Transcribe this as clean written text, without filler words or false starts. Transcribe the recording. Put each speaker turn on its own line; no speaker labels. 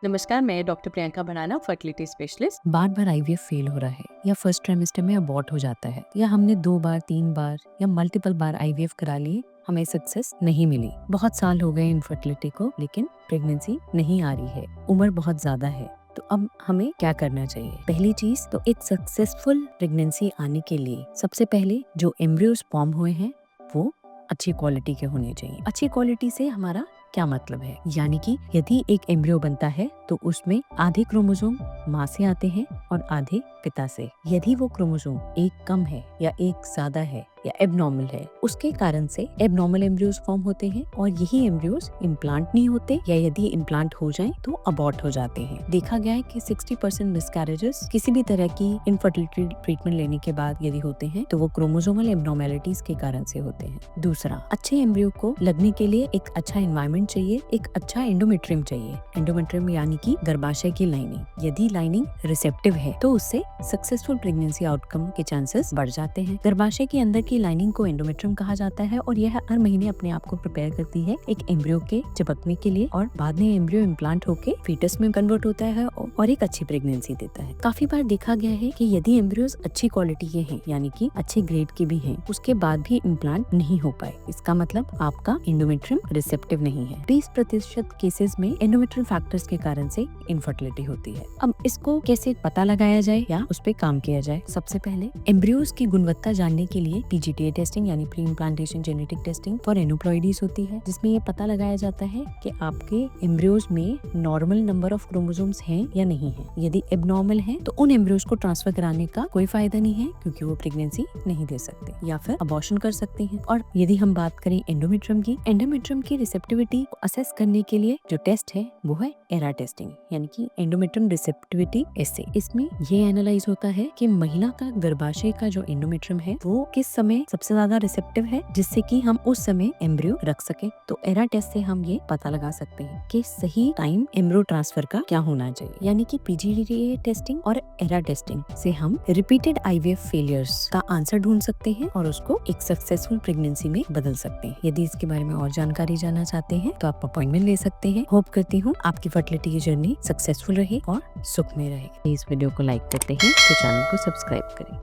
नमस्कार, मैं doctor Priyanka Bhadana, fertility specialist.
बार बार आईवीएफ फेल हो रहा है या फर्स्ट ट्राइमेस्टर में अबॉर्ट हो जाता है या हमने 2 बार 3 बार या मल्टीपल बार आईवीएफ करा लिए, हमें सक्सेस नहीं मिली। बहुत साल हो गए इनफर्टिलिटी को, लेकिन प्रेगनेंसी नहीं आ रही है, उम्र बहुत ज्यादा है। तो अब हमें क्या करना चाहिए? पहली चीज तो एक सक्सेसफुल प्रेगनेंसी आने के लिए सबसे पहले जो एम्ब्रियोज फॉर्म हुए हैं वो अच्छी क्वालिटी के होने चाहिए। अच्छी क्वालिटी से हमारा क्या मतलब है? यानी कि यदि एक एम्ब्रियो बनता है तो उसमें आधे क्रोमोसोम माँ से आते हैं और आधे पिता से। यदि वो क्रोमोसोम एक कम है या एक ज्यादा है या एबनॉर्मल है, उसके कारण से एबनॉर्मल एम्ब्रियोज फॉर्म होते हैं और यही एम्ब्रियोज इम्प्लांट नहीं होते, या यदि इम्प्लांट हो जाएं तो अबॉर्ट हो जाते हैं। देखा गया है कि 60% मिसकैरेजेस किसी भी तरह की इनफर्टिलिटी ट्रीटमेंट लेने के बाद यदि होते हैं तो वो क्रोमोसोमल एबनॉर्मेलिटीज के कारण से होते हैं। दूसरा, अच्छे एम्ब्रियो को लगने के लिए एक अच्छा एनवायरनमेंट चाहिए, एक अच्छा एंडोमेट्रियम चाहिए। एंडोमेट्रियम यानी कि गर्भाशय की लाइनिंग। यदि लाइनिंग रिसेप्टिव है तो उससे सक्सेसफुल प्रेगनेंसी आउटकम के चांसेस बढ़ जाते हैं। गर्भाशय के अंदर की लाइनिंग को एंडोमेट्रियम कहा जाता है और यह हर महीने अपने आप को प्रिपेयर करती है एक एम्ब्रियो के चिपकने के लिए, और बाद में एम्ब्रियो इम्प्लांट होकर फीटस में कन्वर्ट होता है और एक अच्छी प्रेगनेंसी देता है। काफी बार देखा गया है कि यदि एम्ब्रियोज अच्छी क्वालिटी के हैं, यानी कि अच्छे ग्रेड के भी हैं, उसके बाद भी इम्प्लांट नहीं हो पाए, इसका मतलब आपका एंडोमेट्रियम रिसेप्टिव नहीं है। 20% केसेस में एंडोमेट्रियल फैक्टर्स के कारण से इनफर्टिलिटी होती है। अब इसको कैसे पता लगाया जाए या उस पे काम किया जाए? सबसे पहले एम्ब्रियोज की गुणवत्ता जानने के लिए पीजीटीए टेस्टिंग यानी pre implantation genetic testing for aneuploidies होती है, जिसमें ये पता लगाया जाता है कि आपके एम्ब्रियोज में नॉर्मल नंबर ऑफ क्रोमोसोम्स हैं या नहीं है। यदि एबनॉर्मल है तो उन एम्ब्रियोज को ट्रांसफर कराने का कोई फायदा नहीं है, क्योंकि वो प्रेगनेंसी नहीं दे सकते या फिर अबॉर्शन कर सकते हैं। और यदि हम बात करें एंडोमेट्रियम की रिसेप्टिविटी को असेस करने के लिए जो टेस्ट है वो है एरा टेस्टिंग, यानी कि एंडोमेट्रियम रिसेप्टिविटी एसे। इसमें ये एनालाइज होता है कि महिला का गर्भाशय का जो एंडोमेट्रियम है वो किस समय सबसे ज्यादा रिसेप्टिव है, जिससे कि हम उस समय एम्ब्रियो रख सके। तो एरा टेस्ट से हम ये पता लगा सकते हैं कि सही टाइम एम्ब्रियो ट्रांसफर का क्या होना चाहिए। यानी कि पीजीटीए टेस्टिंग और एरा टेस्टिंग से हम रिपीटेड आईवीएफ फेलियर्स का आंसर ढूंढ सकते हैं और उसको एक सक्सेसफुल प्रेगनेंसी में बदल सकते हैं। यदि इसके बारे में और जानकारी जानना चाहते हैं तो आप अपॉइंटमेंट ले सकते हैं। होप करती हूँ आपकी फर्टिलिटी की जर्नी सक्सेसफुल रहे और सुख में रहे। इस वीडियो को लाइक करते हैं तो चैनल को सब्सक्राइब करें।